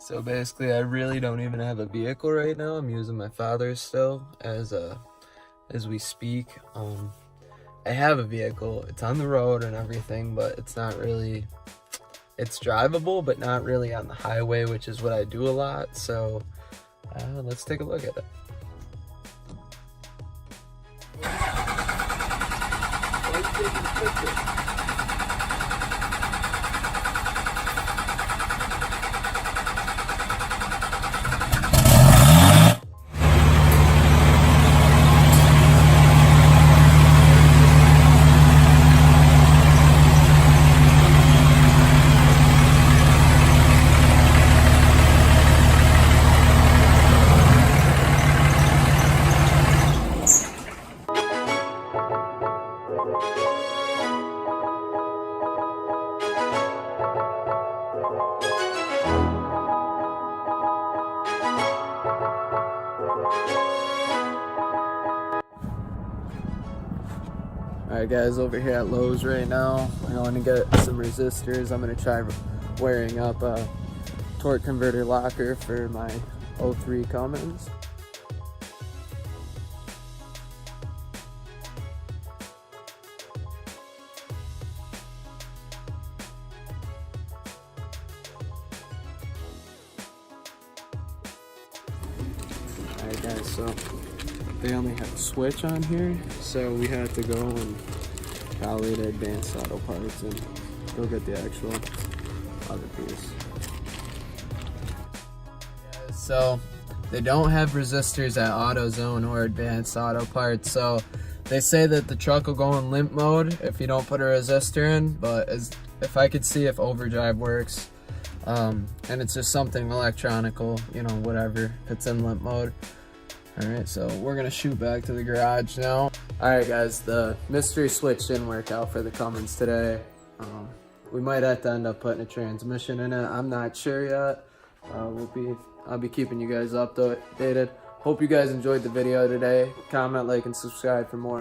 So basically, I really don't even have a vehicle right now. I'm using my father's still as we speak. I have a vehicle. It's on the road and everything, but it's not really. It's drivable, but not really on the highway, which is what I do a lot. So let's take a look at it. Alright guys, over here at Lowe's right now, we're going to get some resistors. I'm going to try wiring up a torque converter locker for my 03 Cummins. Alright guys, so they only have a switch on here, so we had to go and probably to Advanced Auto Parts and go get the actual other piece. Yeah, so they don't have resistors at AutoZone or Advanced Auto Parts, so they say that the truck will go in limp mode if you don't put a resistor in, but if I could see if overdrive works, and it's just something electronical, you know, whatever, if it's in limp mode. Alright, so we're gonna shoot back to the garage now. Alright guys, the mystery switch didn't work out for the Cummins today. We might have to end up putting a transmission in it. I'm not sure yet. I'll be keeping you guys updated. Hope you guys enjoyed the video today. Comment, like, and subscribe for more.